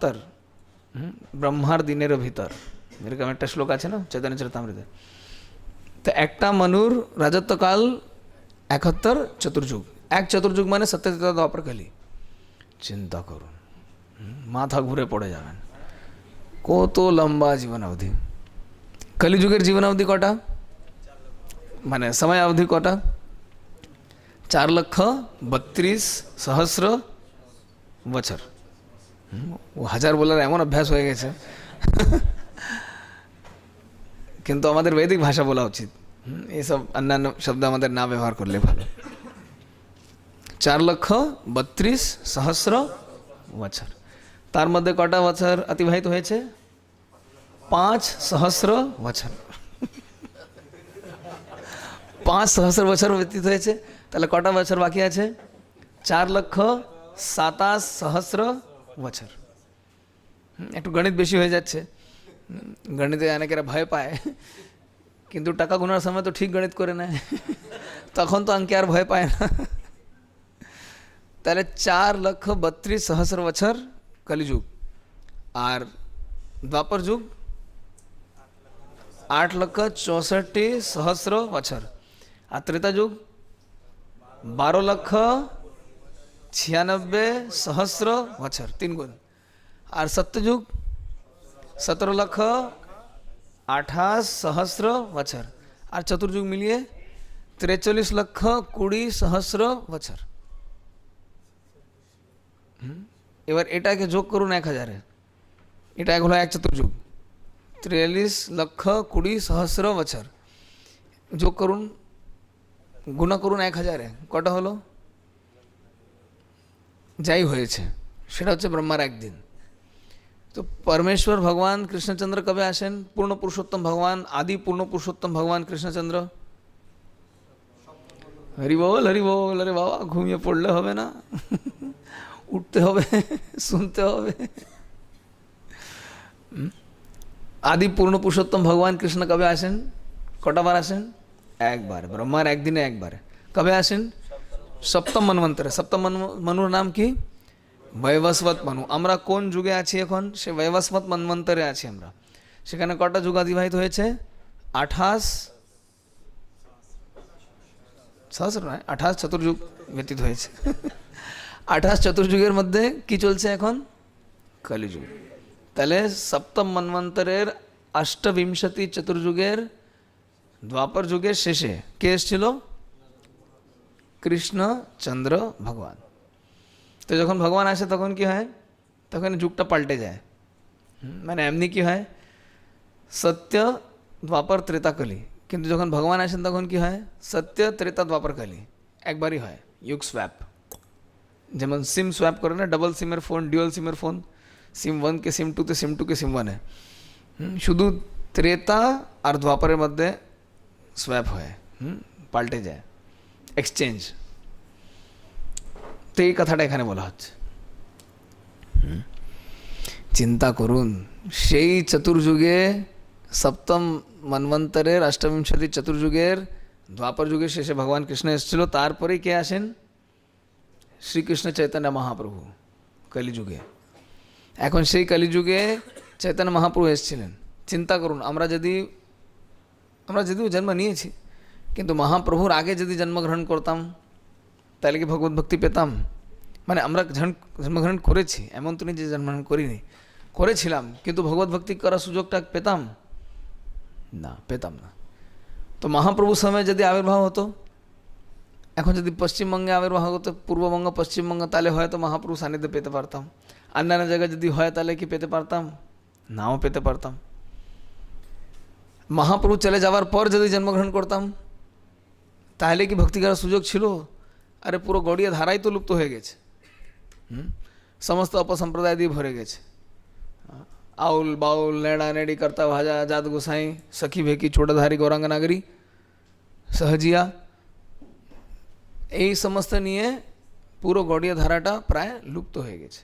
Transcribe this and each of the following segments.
तर ব্রহ্মার দিনের ভিতর এরকম একটা শ্লোক আছে না চৈতন্য চরিতামৃতে। তো একটা মনুর রাজত্বকাল 71 চতুর্যুগ। এক চতুর্যুগ মানে সত্যত্রেতা দ্বাপর কলি। চিন্তা করুন, মাথা ঘুরে পড়ে যাবেন, কত লম্বা জীবনাবধি। কলিযুগের জীবনাবধি কটা, মানে সময় অবধি কটা? 4,32,000 বছর। ও হাজার বলার এমন অভ্যাস হয়ে গেছে, কিন্তু আমাদের বৈদিক ভাষা বলা উচিত। এইসব অন্যান্য শব্দ আমাদের না ব্যবহার করলে ভালো। 4,32,000 বছর। তার মধ্যে কটা বছর অতিবাহিত হয়েছে? 5,000 বছর। 5,000 বছর ব্যতীত হয়েছে, তাহলে কটা বছর বাকি আছে? 4,27,000 বছর। একটু গণিত বেশি হয়ে যাচ্ছে, গণিতে অনেকেরা ভয় পায়, কিন্তু টাকা গোনার সময় তো ঠিক গণিত করে নেয়, তখন তো অঙ্কে আর ভয় পায় না। তাহলে 4,32,000 বছর কলিযুগ, আর দ্বাপর যুগ 8,64,000 বছর, আর ত্রেতা যুগ 12,96,000 বছর, 3 গুণ। আর সত্যযুগ 17,28,000 বছর, আর চতুর্যুগ মিলিয়ে 43,20,000 বছর। এবার এটাকে যোগ করুন 1,000-এ, এটা হলো এক চতুর্যুগ। 43,20,000 বছর যোগ করুন, গুণা করুন 1,000-এ, কটা হলো? যাই হয়েছে সেটা হচ্ছে ব্রহ্মার একদিন। তো परमेश्वर भगवान कृष्णचंद्र कবে আসেন? পূর্ণ পুরুষোত্তম ভগবান, আদি পূর্ণ পুরুষোত্তম ভগবান কৃষ্ণচন্দ্র। হরি বল হরি বল। আরে বাবা, ঘুমিয়ে পড়লে হবে না, উঠতে হবে, শুনতে হবে। আদি পূর্ণ পুরুষোত্তম ভগবান কৃষ্ণ কবে আসেন? কটা বার আসেন? একবার। ব্রহ্মার একদিনে একবারে। কবে আসেন? সপ্তম মন্বন্তরে। সপ্তম মনুর নাম কি? বৈবস্বত মনু। আমরা কোন যুগে আছি এখন? সে বৈবস্বত মন্বন্তরে আছি আমরা। সেখানে কটা যুগ অতিবাহিত হয়েছে? 28,000 নয়, 28 চতুর্যুগ ব্যতীত হয়েছে। 28 চতুর্যুগের মধ্যে কি চলছে এখন? কলিযুগ। তাহলে সপ্তম মন্বন্তরের 28 চতুর্যুগের দ্বাপর যুগের শেষে কে এসেছিল? কৃষ্ণচন্দ্র ভগবান। তো যখন ভগবান আসে তখন কি হয়? তখন যুগটা পাল্টে যায়। মানে এমনি কি হয়, সত্য দ্বাপর ত্রেতা কলি, কিন্তু যখন ভগবান আসেন তখন কি হয়? সত্য ত্রেতা দ্বাপর কলি একবারই হয়, যুগ স্ব্যাপ। যেমন সিম সোয়াপ করে না, ডবল সিমের ফোন, ডুয়াল সিমের ফোন, সিম 1 কে সিম 2 তে, সিম 2 কে সিম 1-এ। শুধু ত্রেতা আর দ্বাপরের মধ্যে সোয়াপ হয়, পাল্টে যায়, এক্সচেঞ্জ। তো এই কথাটা এখানে বলা হচ্ছে। চিন্তা করুন, সেই চতুর্যুগে, সপ্তম মন্বন্তরের 28 চতুর্যুগের দ্বাপর যুগের শেষে ভগবান কৃষ্ণ এসেছিল। তারপরেই কে আসেন? শ্রীকৃষ্ণ চৈতন্য মহাপ্রভু কলিযুগে। এখন সেই কলিযুগে চৈতন্য মহাপ্রভু এসেছিলেন। চিন্তা করুন, আমরা যদিও জন্ম নিয়েছি, কিন্তু মহাপ্রভুর আগে যদি জন্মগ্রহণ করতাম তাহলে কি ভগবত ভক্তি পেতাম? মানে আমরা জন্মগ্রহণ করেছি, এমন তো নেই যে জন্মগ্রহণ করিনি, করেছিলাম, কিন্তু ভগবত ভক্তি করার সুযোগটা পেতাম না, পেতাম না। তো মহাপ্রভুর সময় যদি আবির্ভাব হতো, এখন যদি পশ্চিমবঙ্গে আবির্ভাব হতো, পূর্ববঙ্গ পশ্চিমবঙ্গ, তাহলে হয়তো মহাপ্রভু সান্নিধ্য পেতে পারতাম। অন্যান্য জায়গায় যদি হয় তাহলে কি পেতে পারতাম? নাও পেতে পারতাম। মহাপ্রভু চলে যাওয়ার পর যদি জন্মগ্রহণ করতাম তাহলে কি ভক্তি করার সুযোগ ছিল? আরে পুরো গড়িয়া ধারাই তো লুপ্ত হয়ে গেছে, সমস্ত অপসম্প্রদায় দিয়ে ভরে গেছে। আউল বাউল, নেড়া নেড়ি, কর্তা ভাজা, জাত গোসাই, সখী ভেকি, ছোটধারী, গৌরাঙ্গ নাগরী, সহজিয়া, এই সমস্ত নিয়ে পুরো গড়িয়া ধারাটা প্রায় লুপ্ত হয়ে গেছে।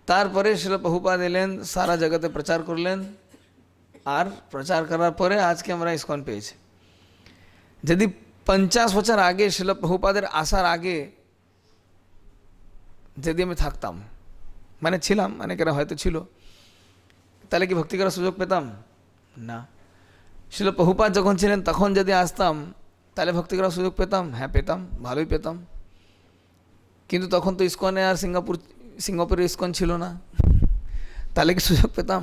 তারপরে শিল প্রভুপাদ এলেন, সারা জগতে প্রচার করলেন, আর প্রচার করার পরে আজকে আমরা ইসকন পেয়েছি। যদি 50 বছর আগে শিল প্রভুপাদের আসার আগে যদি আমি থাকতাম, মানে ছিলাম, অনেকেরা হয়তো ছিল, তাহলে কি ভক্তি করার সুযোগ পেতাম না। শিল প্রভুপাদ যখন ছিলেন তখন যদি আসতাম তাহলে ভক্তি করার সুযোগ পেতাম, হ্যাঁ পেতাম, ভালোই পেতাম। কিন্তু তখন তো ইস্কনে আর সিঙ্গাপুরের ইস্কন ছিল না, তাহলে কি সুযোগ পেতাম?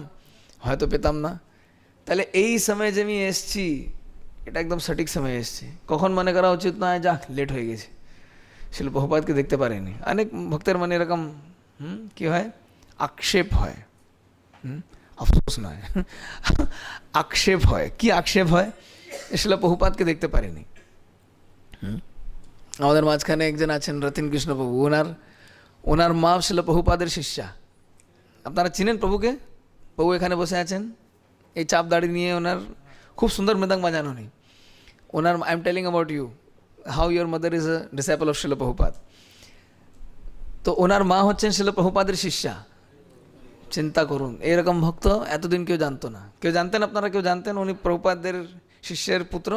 হয়তো পেতাম না। তাহলে এই সময় যে আমি এসছি এটা একদম সঠিক সময়ে এসছি। কখন মনে করা উচিত নয় যাক লেট হয়ে গেছে, শিল প্রভুপাদকে দেখতে পারেনি। অনেক ভক্তের মনে এরকম কি হয়, আক্ষেপ হয়, আফসোস নয় আক্ষেপ হয়। কি আক্ষেপ হয়? শিল প্রভুপাদকে দেখতে পারেনি। আমাদের মাঝখানে একজন আছেন রতিন কৃষ্ণ প্রভু, ওনার মা শিল প্রভুপাদের শিষ্যা। আপনারা চিনেন প্রভুকে? প্রভু এখানে বসে আছেন, এই চাপ দাড়ি নিয়ে, ওনার খুব সুন্দর মৃদঙ্গ বাজান উনি। ওনার, I am telling about you how your mother is a disciple of Srila Prabhupada. তো ওনার মা হচ্ছেন শিল প্রভুপাদের শিষ্যা। চিন্তা করুন, এরকম ভক্ত এতদিন কেউ জানতো না। কেউ জানতেন? আপনারা কেউ জানতেন উনি প্রভুপাদের শিষ্যের পুত্র?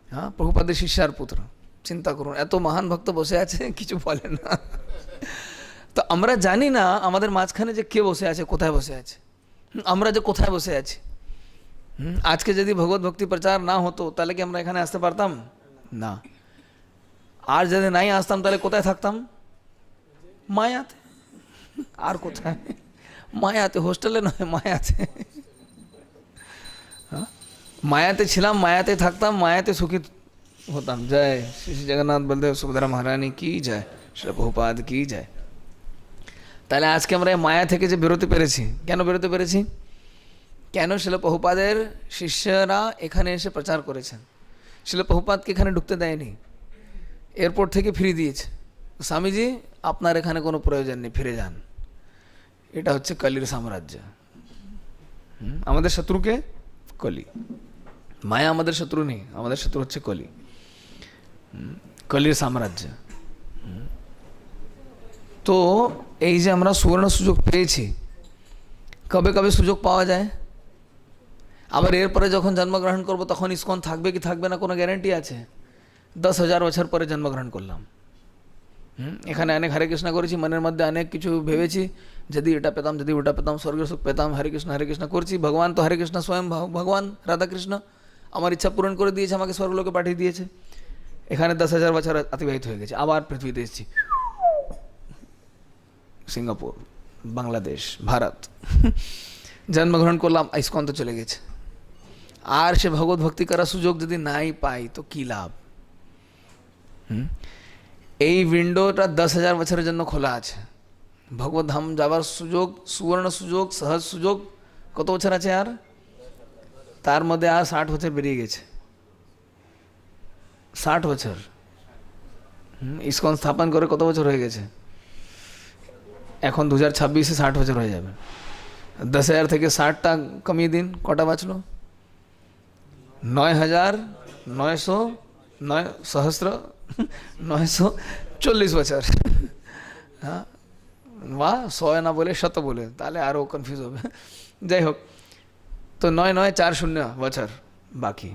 হ্যাঁ, প্রভুপাদের শিষ্যার পুত্র। চিন্তা করুন, এত মহান ভক্ত বসে আছে, কিছু বলে না। তো আমরা জানি না আমাদের মাঝখানে যে কে বসে আছে, কোথায় বসে আছে, আমরা যে কোথায় বসে আছি। আজকে যদি ভগবত ভক্তি প্রচার না হতো তাহলে কি আমরা এখানে আসতে পারতাম না। আর যদি নাই আসতাম তাহলে কোথায় থাকতাম? মায়াতে। আর কোথায়? মায়াতে, হোস্টেলে নয়, মায়াতে। মায়াতে ছিলাম, মায়াতে থাকতাম, মায়াতে সুখী হতাম। জয় শ্রী জগন্নাথ বলদেব সুভদ্রা মহারানী কি জয়, শ্রী প্রভুপাদ কি জয়। তাহলে আজকে আমরা মায়া থেকে যে বেরোতে পেরেছি, কেন বেরোতে পেরেছি? কেন? শিল প্রভুপাদের শিষ্যরা এখানে এসে প্রচার করেছেন। শিল প্রভুপাদকে এখানে ঢুকতে দেয়নি, এয়ারপোর্ট থেকে ফিরিয়ে দিয়েছে। স্বামীজি আপনার এখানে কোনো প্রয়োজন নেই, ফিরে যান। এটা হচ্ছে কলির সাম্রাজ্য। আমাদের শত্রুকে কলি, মায়া আমাদের শত্রু নেই, আমাদের শত্রু হচ্ছে কলি, কলির সাম্রাজ্য। তো এই যে আমরা সুবর্ণ সুযোগ পেয়েছি, কবে কবে সুযোগ পাওয়া যায়? আবার এরপরে যখন জন্মগ্রহণ করব তখন ইস্কন থাকবে কি থাকবে না কোনো গ্যারেন্টি আছে? 10,000 বছর পরে জন্মগ্রহণ করলাম, এখানে অনেক হরে কৃষ্ণ করেছি, মনের মধ্যে অনেক কিছু ভেবেছি, যদি এটা পেতাম, যদি ওটা পেতাম, স্বর্গের সুখ পেতাম, হরে কৃষ্ণ করছি। ভগবান তো হরে কৃষ্ণ স্বয়ং ভগবান রাধাকৃষ্ণ আমার ইচ্ছা পূরণ করে দিয়েছে, আমাকে স্বর্গলোকে পাঠিয়ে দিয়েছে। এখানে 10,000 বছর অতিবাহিত হয়ে গেছে, আবার পৃথিবীতে এসেছি, সিঙ্গাপুর, বাংলাদেশ, ভারত, জন্মগ্রহণ করলাম, ইস্কন তো চলে গেছে। আর সে ভগবত ভক্তি করার সুযোগ যদি নাই পাই তো কী লাভ? এই উইন্ডোটা 10,000 বছরের জন্য খোলা আছে। ভগবত ধাম যাওয়ার সুযোগ, সুবর্ণ সুযোগ, সহজ সুযোগ কত বছর আছে? আর তার মধ্যে আর 60 বছর বেরিয়ে গেছে। 60 বছর ইস্কন স্থাপন করে কত বছর হয়ে গেছে? এখন 2026-এ 60 বছর হয়ে যাবে। 10,000 থেকে 60টা কমিয়ে দিন, কটা বাঁচলো? 9,940 বছর। হ্যাঁ, বা 100 না বলে 100 বলে, তাহলে আরও কনফিউজ হবে। যাই হোক, তো 9,940 বছর বাকি।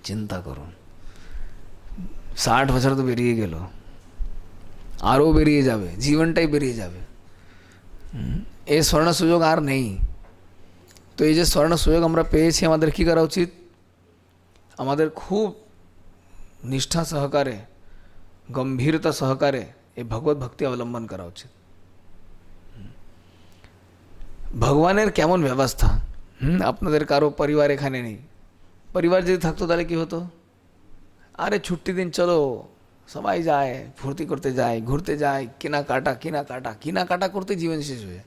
চিন্তা করুন, 60 বছর তো বেরিয়ে গেল, আরও বেরিয়ে যাবে, জীবনটাই বেরিয়ে যাবে। এই স্বর্ণ সুযোগ আর নেই। তো এই যে স্বর্ণ সুযোগ আমরা পেয়েছি, আমাদের কী করা উচিত? আমাদের খুব নিষ্ঠা সহকারে, গম্ভীরতা সহকারে এই ভগবত ভক্তি অবলম্বন করা উচিত। ভগবানের কেমন ব্যবস্থা, আপনাদের কারো পরিবার এখানে নেই, পরিবার যদি থাকতো তাহলে কি হতো? আরে ছুটি দিন চলো, সবাই যায়, ফুর্তি করতে যায়, ঘুরতে যায়, কেনাকাটা করতে জীবন শেষ হয়ে।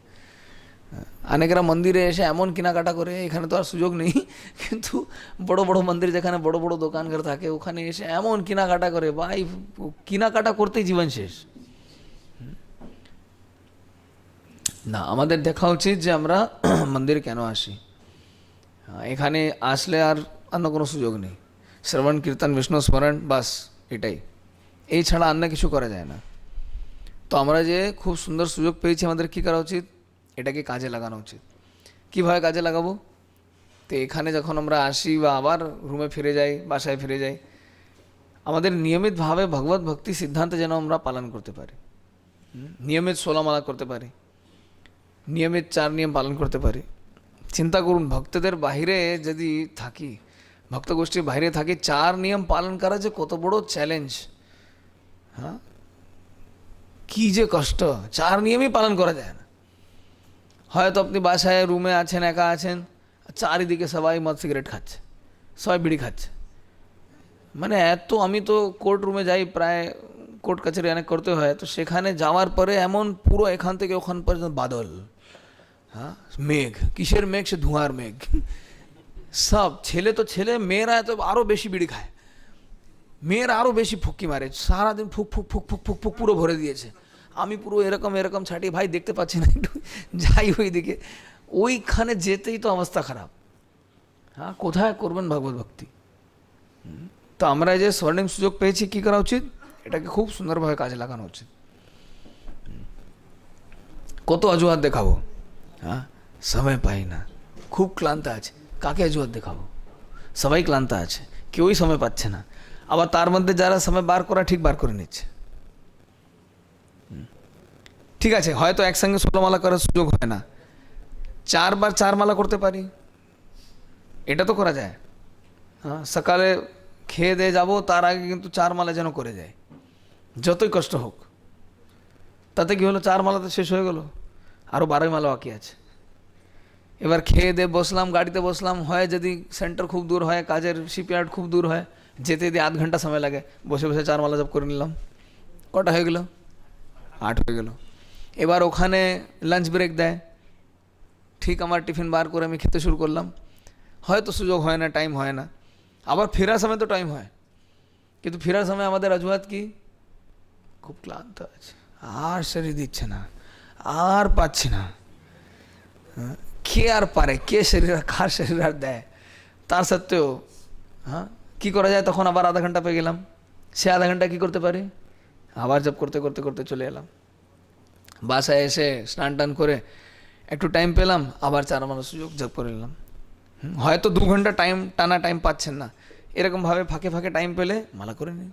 অনেকেরা মন্দিরে এসে এমন কেনাকাটা করে, এখানে তো আর সুযোগ নেই, কিন্তু বড় বড় মন্দির যেখানে বড় বড় দোকানঘর থাকে ওখানে এসে এমন কেনাকাটা করে, ভাই কেনাকাটা করতেই জীবন শেষ। না, আমাদের দেখা উচিত যে আমরা মন্দিরে কেন আসি। এখানে আসলে আর অন্য কোনো সুযোগ নেই, শ্রবণ কীর্তন বিষ্ণু স্মরণ, বাস এটাই, এই ছাড়া অন্য কিছু করা যায় না। তো আমরা যে খুব সুন্দর সুযোগ পেয়েছি, আমাদের কী করা উচিত? এটাকে কাজে লাগানো উচিত। কীভাবে কাজে লাগাবো? তো এখানে যখন আমরা আসি বা আবার রুমে ফিরে যাই, বাসায় ফিরে যাই, আমাদের নিয়মিতভাবে ভগবত ভক্তি সিদ্ধান্ত যেন আমরা পালন করতে পারি। নিয়মিত 16 মালা করতে পারি, নিয়মিত 4 নিয়ম পালন করতে পারি। চিন্তা করুন, ভক্তদের বাহিরে যদি থাকি, ভক্ত গোষ্ঠীর বাইরে থাকি, 4 নিয়ম পালন করা যে কত বড় চ্যালেঞ্জ। হ্যাঁ, কি যে কষ্ট, 4 নিয়মই পালন করা যায় না। হয়তো আপনি বাসায় রুমে আছেন, একা আছেন, চারিদিকে সবাই মদ সিগারেট খাচ্ছে, সবাই বিড়ি খাচ্ছে, মানে এত, আমি তো কোর্ট রুমে যাই প্রায়, কোর্ট কাছারি অনেক করতে হয়, তো সেখানে যাওয়ার পরে এমন পুরো এখান থেকে ওখান পর্যন্ত বাদল, হ্যাঁ, মেঘ, কিসের মেঘ, সে ধোঁয়ার মেঘ, সব ছেলে তো ছেলে, মেয়েরা তো আরও বেশি বিড়ি খায়, মেয়েরা আরও বেশি ফুক্কি মারে, সারাদিন ফুক ফুক ফুক ফুক ফুক ফুক পুরো ভরে দিয়েছে। আমি পুরো এরকম এরকম ছাটি, ভাই দেখতে পাচ্ছি না, একটু যাই ওই দিকে, ওইখানে যেতেই তো অবস্থা খারাপ। হ্যাঁ, কোথায় করবেন ভাগবত ভক্তি? তো আমরা যে স্বর্ণিম সুযোগ পেয়েছি, কী করা উচিত? এটাকে খুব সুন্দরভাবে কাজে লাগানো উচিত। কত অজুহাত দেখাবো? হ্যাঁ, সময় পাই না, খুব ক্লান্ত আছে, কাকে অজুহাত দেখাবো? সবাই ক্লান্ত আছে, কেউই সময় পাচ্ছে না। আবার তার মধ্যে যারা সময় বার করা ঠিক বার করে নিচ্ছে। ঠিক আছে, হয়তো একসঙ্গে 16 মালা করার সুযোগ হয় না, 4 বার 4 মালা করতে পারি, এটা তো করা যায়। হ্যাঁ, সকালে খেয়ে দিয়ে যাবো, তার আগে কিন্তু 4 মালা যেন করে যায়, যতই কষ্ট হোক। তাতে কি হলো, 4 মালা তো শেষ হয়ে গেল, আরও 12 মালা বাকি আছে। এবার খেয়ে দিয়ে বসলাম, গাড়িতে বসলাম, হয় যদি সেন্টার খুব দূর হয়, কাজের শিপইয়ার্ড খুব দূর হয়, যেতে যেতে আধ ঘন্টা সময় লাগে, বসে বসে 4 মালা জপ করে নিলাম, কটা হয়ে গেল? 8 হয়ে গেল। এবার ওখানে লাঞ্চ ব্রেক দেয়, ঠিক আমার টিফিন বার করে আমি খেতে শুরু করলাম, হয়তো সুযোগ হয় না, টাইম হয় না। আবার ফেরার সময় তো টাইম হয়, কিন্তু ফেরার সময় আমাদের অজুহাত কি? খুব ক্লান্ত আছে, আর শরীর দিচ্ছে না, আর পাচ্ছি না। কে আর পারে, কে শরীর, কার শরীর আর দেয়? তার সত্ত্বেও হ্যাঁ, কী করা যায়? তখন আবার আধা ঘন্টা পেয়ে গেলাম, সে আধা ঘন্টা কী করতে পারি? আবার জব করতে করতে করতে চলে এলাম, বাসায় এসে স্নান টান করে একটু টাইম পেলাম, আবার 4 মালা সুযোগ জব করে নিলাম। হয়তো 2 ঘন্টা টাইম, টানা টাইম পাচ্ছেন না, এরকমভাবে ফাঁকে ফাঁকে টাইম পেলে মালা করে নিন।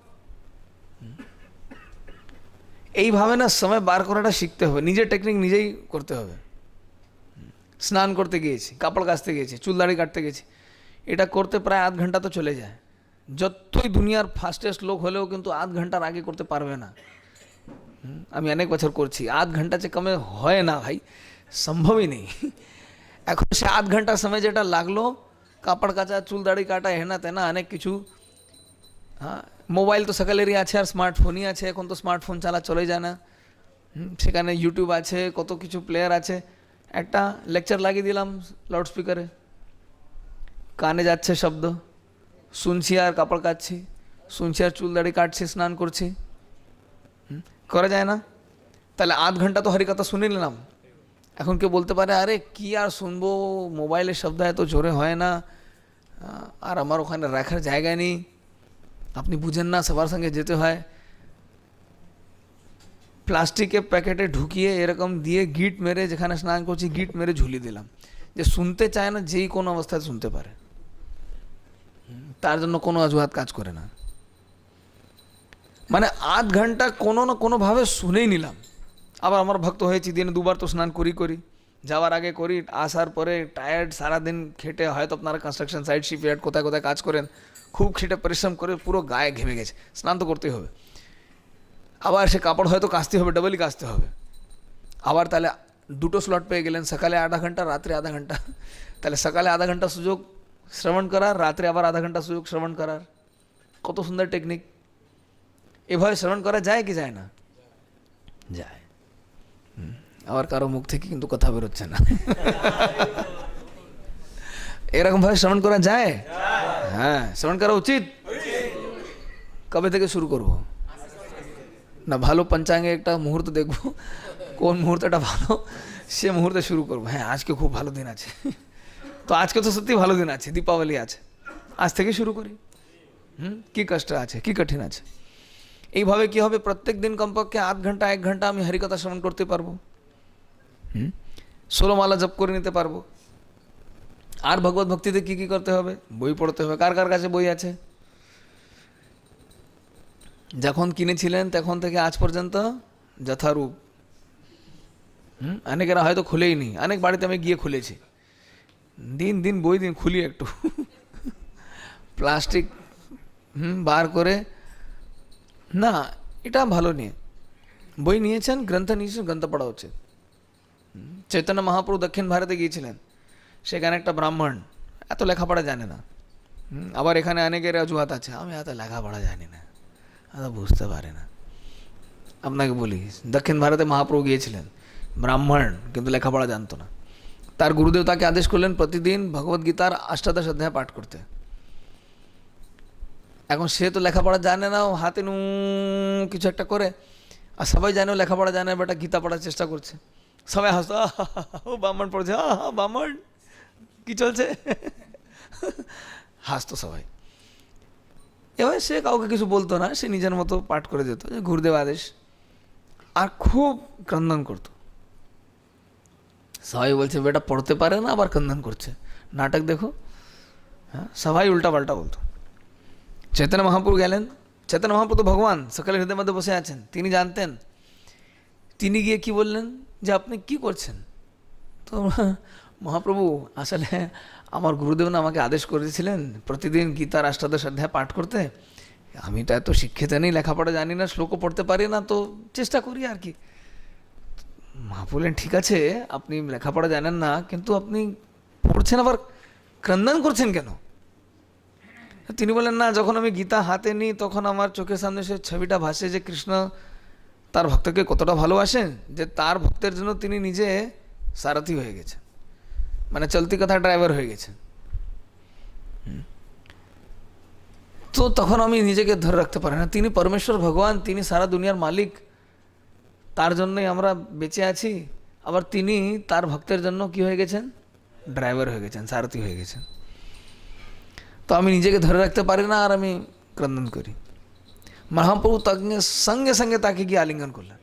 এইভাবে না সময় বার করাটা শিখতে হবে, নিজের টেকনিক নিজেই করতে হবে। স্নান করতে গিয়েছি, কাপড় কাচতে গিয়েছি, চুল দাড়ি কাটতে গেছি, এটা করতে প্রায় আধ ঘন্টা তো চলে যায়। যতই দুনিয়ার ফাস্টেস্ট লোক হলেও কিন্তু আধ ঘন্টার আগে করতে পারবে না। আমি অনেক বছর করছি, আধ ঘন্টা চেয়ে কমে হয় না ভাই, সম্ভবই নেই। এখন সে আধ ঘন্টার সময় যেটা লাগলো, কাপড় কাচা, চুল দাড়ি কাটা, হেনা তেনা অনেক কিছু, হ্যাঁ, মোবাইল তো সকালেরই আছে, আর স্মার্টফোনই আছে, এখন তো স্মার্টফোন চালা চলে যায় না, সেখানে ইউটিউব আছে, কত কিছু প্লেয়ার আছে, একটা লেকচার লাগিয়ে দিলাম লাউডস্পিকারে, কানে যাচ্ছে শব্দ, শুনছি আর কাপড় কাচ্ছি, শুনছি আর চুল দাড়ি কাটছি, স্নান করছি, করা যায় না? তাহলে আধ ঘন্টা তো হরিকথা শুনে নিলাম। এখন কেউ বলতে পারে, আরে কি আর শুনবো, মোবাইলের শব্দ এত জোরে হয় না, আর আমার ওখানে রাখার জায়গা নেই। আপনি বুঝেন না, সবার সঙ্গে যেতে হয়, প্লাস্টিকের প্যাকেটে ঢুকিয়ে এরকম দিয়ে গিট মেরে, যেখানে স্নান করছি গিট মেরে ঝুলিয়ে দিলাম, যে শুনতে চায় না, যেই কোনো অবস্থায় শুনতে পারে, তার জন্য কোনো অজুহাত কাজ করে না। মানে আধ ঘন্টা কোনো না কোনোভাবে শুনেই নিলাম। আবার আমার ভক্ত হয়েছি, দিনে 2 বার তো স্নান করি, যাওয়ার আগে করি, আসার পরে টায়ার্ড, সারাদিন খেটে, হয়তো আপনারা কনস্ট্রাকশন সাইট, শিপইয়ার্ড, কোথায় কোথায় কাজ করেন, খুব খেটে পরিশ্রম করে পুরো গায়ে ঘেমে গেছে, স্নান তো করতেই হবে। আবার সে কাপড় হয়তো কাচতে হবে, ডবলই কাচতে হবে। আবার তাহলে 2টো স্লট পেয়ে গেলেন, সকালে আধা ঘন্টা, রাত্রে আধা ঘন্টা। তাহলে সকালে আধা ঘন্টা সুযোগ শ্রবণ করার, রাত্রে আবার আধা ঘন্টা সুযোগ শ্রবণ করার, কত সুন্দর টেকনিক। এভাবে শ্রবণ করা যায় কি যায় না? যায়। আবার কারো মুখ থেকে কিন্তু কথা বেরোচ্ছে না। এরকম ভাবে শ্রবণ করা যায়? হ্যাঁ, শ্রবণ করা উচিত। কবে থেকে শুরু করব? না ভালো পঞ্চাঙ্গে একটা মুহূর্ত দেখব, কোন মুহূর্তটা ভালো, সে মুহূর্তে শুরু করব। হ্যাঁ, আজকে খুব ভালো দিন আছে, তো আজকে তো সত্যি ভালো দিন আছে, দীপাবলি আছে, আজ থেকে শুরু করি। কি কষ্ট আছে, কি কঠিন আছে? এইভাবে কি হবে, প্রত্যেক দিন কমপক্ষে আধ ঘন্টা 1 ঘন্টা আমি হরিকথা শ্রবণ করতে পারবো, 16 মালা জপ করে নিতে পারবো। আর ভগবত ভক্তিতে কি কি করতে হবে? বই পড়তে হবে। কার কার কাছে বই আছে? যখন কিনেছিলেন তখন থেকে আজ পর্যন্ত যথারূপ অনেকেরা হয়তো খুলেই নি, অনেক বাড়িতে আমি গিয়ে খুলেছি, দিন দিন বই দিন খুলি একটু প্লাস্টিক বার করে, না এটা ভালো নিয়ে বই নিয়েছেন, গ্রন্থ নিয়েছেন, গ্রন্থ পড়া উচিত। চৈতন্য মহাপ্রভু দক্ষিণ ভারতে গিয়েছিলেন, সেখানে একটা ব্রাহ্মণ এত লেখাপড়া জানে না। আবার এখানে অনেকের অজুহাত আছে, আমি এত লেখাপড়া জানি না, এত বুঝতে পারে না। আপনাকে বলি, দক্ষিণ ভারতে মহাপ্রভু গিয়েছিলেন, ব্রাহ্মণ কিন্তু লেখাপড়া জানতো না। তার গুরুদেব তাকে আদেশ করলেন প্রতিদিন ভগবদ্গীতার 18 অধ্যায় পাঠ করতে। এখন সে তো লেখাপড়া জানে না, ও হাতে কিছু একটা করে, আর সবাই জানে ও লেখাপড়া জানে, বেটা গীতা পড়ার চেষ্টা করছে। সবাই হাসতো, ও ব্রাহ্মণ পড়ছে, ব্রাহ্মণ কি চলছে হাসতো সবাই। এবার সে কাউকে কিছু বলতো না, সে নিজের মতো পাঠ করে যেত, যে গুরুদেব আদেশ, আর খুব ক্রন্দন করতো। সবাই বলছে বেটা পড়তে পারে না, আবার ক্রন্দন করছে, নাটক দেখো। হ্যাঁ, সবাই উল্টা পাল্টা বলতো। চৈতন্য মহাপ্রভু গেলেন, চৈতন্য মহাপ্রভু তো ভগবান সকলের হৃদয়ের মধ্যে বসে আছেন, তিনি জানতেন। তিনি গিয়ে কি বললেন যে আপনি কি করছেন? তো মহাপ্রভু, আসলে আমার গুরুদেব না আমাকে আদেশ করেছিলেন প্রতিদিন গীতার 18 অধ্যায় পাঠ করতে। আমি তো এত শিক্ষিত নেই, লেখাপড়া জানি না, শ্লোকও পড়তে পারি না, তো চেষ্টা করি আর কি। মা বললেন ঠিক আছে, আপনি লেখাপড়া জানেন না, কিন্তু আপনি পড়ছেন আবার ক্রন্দন করছেন কেন? তিনি বলেন না, যখন আমি গীতা হাতে নিই তখন আমার চোখের সামনে সে ছবিটা ভাসে যে কৃষ্ণ তার ভক্তকে কতটা ভালোবাসেন, যে তার ভক্তের জন্য তিনি নিজে সারথি হয়ে গেছেন, মানে চলতি কথা ড্রাইভার হয়ে গেছেন। তো তখন আমি নিজেকে ধরে রাখতে পারি না, তিনি পরমেশ্বর ভগবান, তিনি সারা দুনিয়ার মালিক, তার জন্যই আমরা বেঁচে আছি, আবার তিনি তার ভক্তের জন্য কি হয়ে গেছেন? ড্রাইভার হয়ে গেছেন, সারথি হয়ে গেছেন। তো আমি নিজেকে ধরে রাখতে পারি না, আর আমি ক্রন্দন করি। মহাপ্রভু সঙ্গে সঙ্গে তাকে গিয়ে আলিঙ্গন করলেন।